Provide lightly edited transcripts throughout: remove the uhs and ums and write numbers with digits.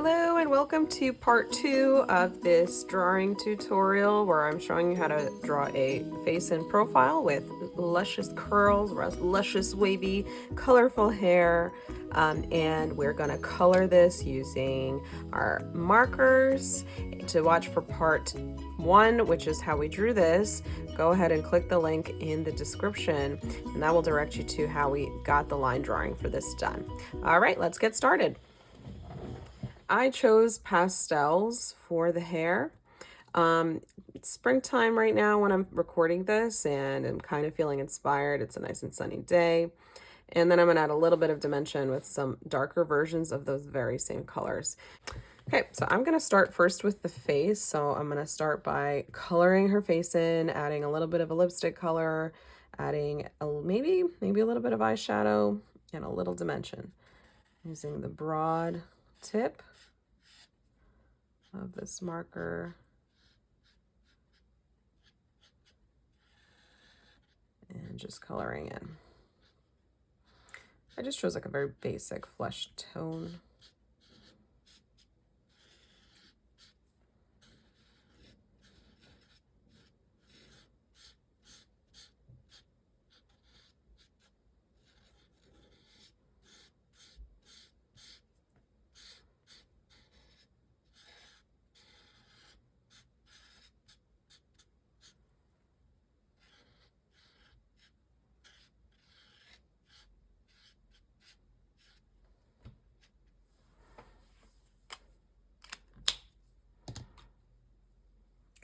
Hello and welcome to part 2 of this drawing tutorial where I'm showing you how to draw a face and profile with luscious curls, luscious wavy colorful hair, and we're going to color this using our markers. To watch for part 1, which is how we drew this, go ahead and click the link in the description and that will direct you to how we got the line drawing for this done. All right, let's get started. I chose pastels for the hair. It's springtime right now when I'm recording this and I'm kind of feeling inspired. It's a nice and sunny day. And then I'm gonna add a little bit of dimension with some darker versions of those very same colors. Okay, so I'm gonna start first with the face. So I'm gonna start by coloring her face in, adding a little bit of a lipstick color, adding maybe a little bit of eyeshadow and a little dimension using the broad tip of this marker and just coloring in. I just chose like a very basic flesh tone.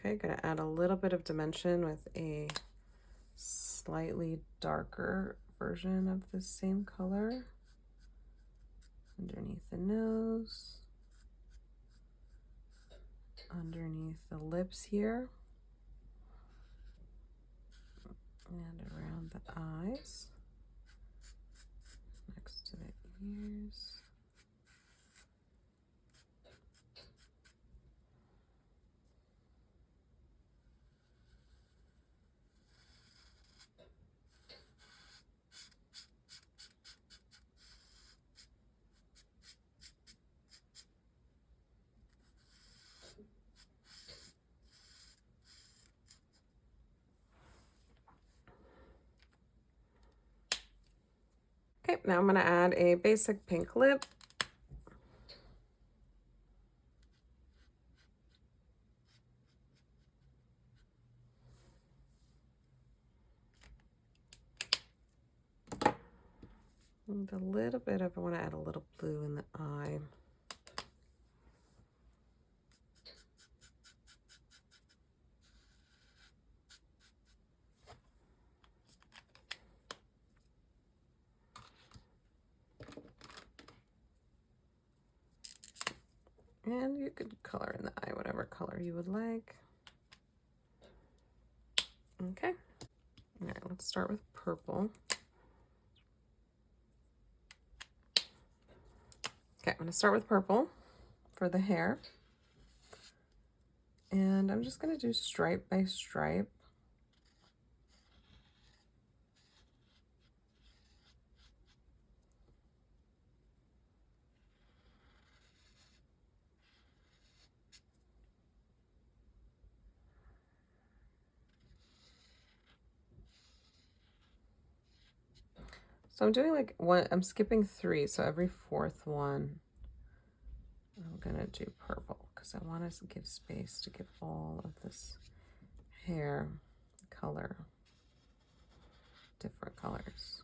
Okay, gonna add a little bit of dimension with a slightly darker version of the same color underneath the nose, underneath the lips here, and around the eyes, next to the ears. Okay, now I'm gonna add a basic pink lip. And a little bit of, I wanna add a little blue in the eye. And you could color in the eye whatever color you would like. Okay. All right, let's start with purple. Okay, I'm gonna start with purple for the hair. And I'm just gonna do stripe by stripe. So I'm doing like one, I'm skipping 3, so every 4th one, I'm gonna do purple because I want to give space to give all of this hair color, different colors.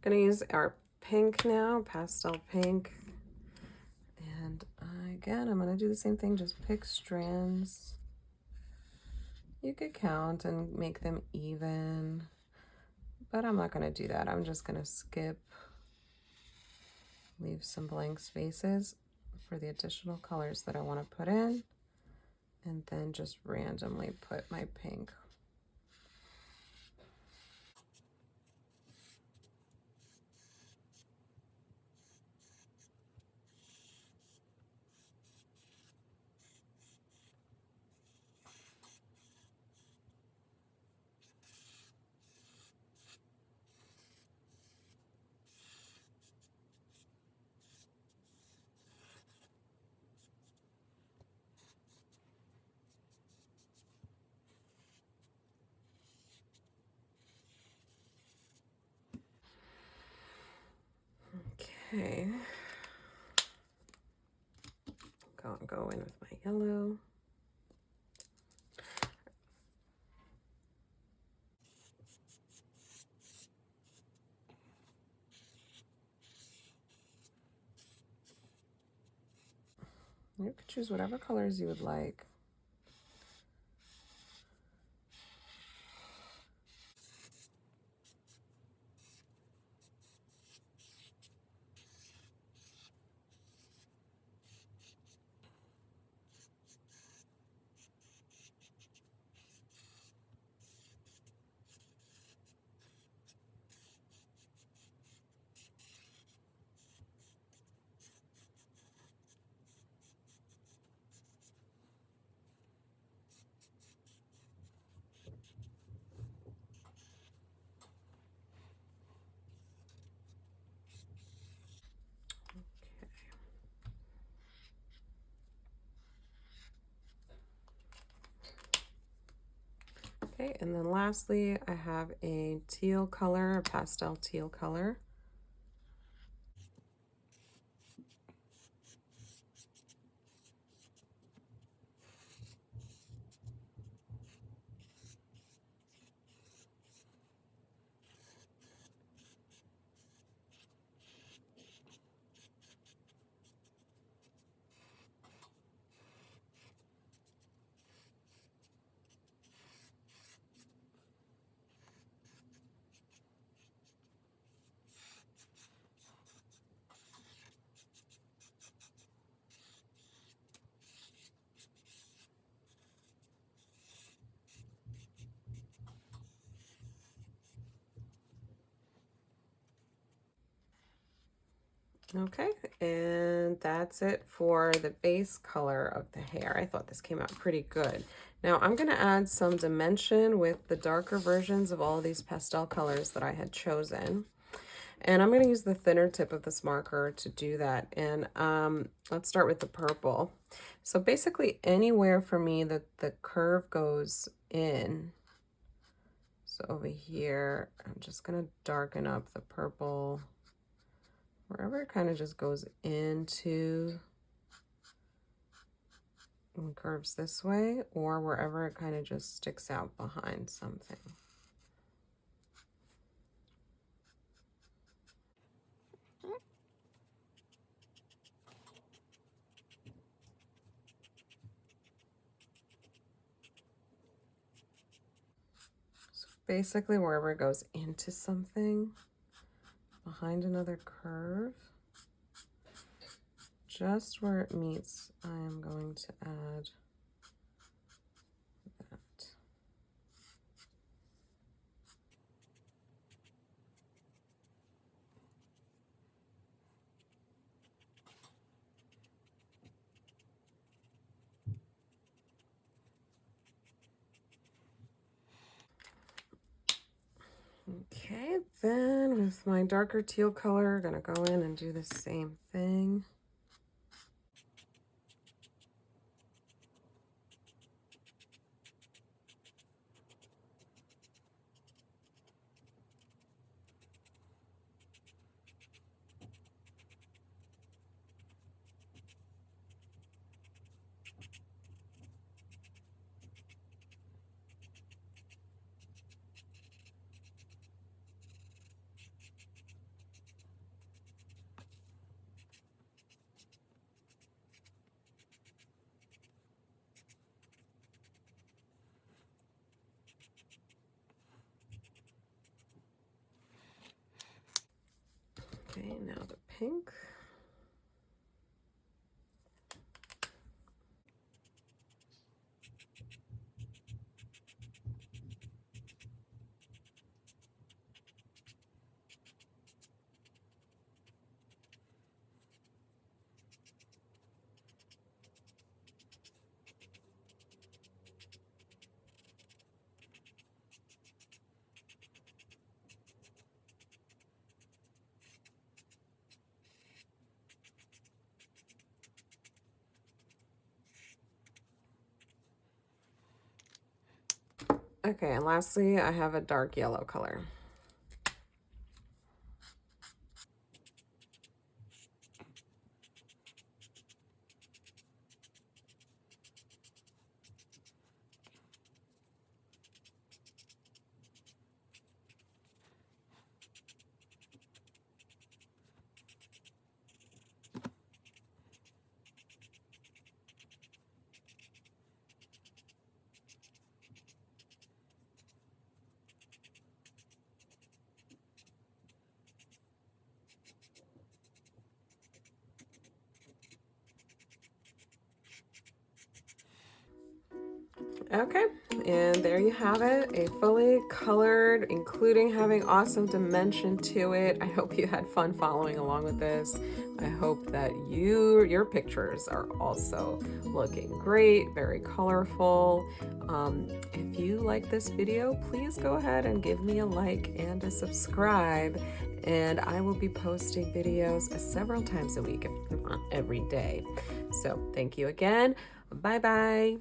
Gonna use our pink now, pastel pink. And again, I'm gonna do the same thing, just pick strands. You could count and make them even, but I'm not gonna do that. I'm just gonna skip, leave some blank spaces for the additional colors that I wanna put in, and then just randomly put my pink. Okay. Go in with my yellow. You could choose whatever colors you would like. Okay, and then lastly, I have a teal color, a pastel teal color. Okay, and that's it for the base color of the hair. I thought this came out pretty good. Now I'm gonna add some dimension with the darker versions of all these pastel colors that I had chosen. And I'm gonna use the thinner tip of this marker to do that. And let's start with the purple. So basically anywhere for me that the curve goes in, so over here, I'm just gonna darken up the purple wherever it kind of just goes into and curves this way, or wherever it kind of just sticks out behind something. So basically wherever it goes into something, behind another curve, just where it meets, I am going to add that. Okay, then with my darker teal color, I'm gonna go in and do the same thing. Okay, now the pink. Okay, and lastly, I have a dark yellow color. Okay, and there you have it, a fully colored, including having awesome dimension to it. I hope you had fun following along with this. I hope that your pictures are also looking great, very colorful. If you like this video, please go ahead and give me a like and a subscribe, and I will be posting videos several times a week, if not every day. So thank you again. Bye bye.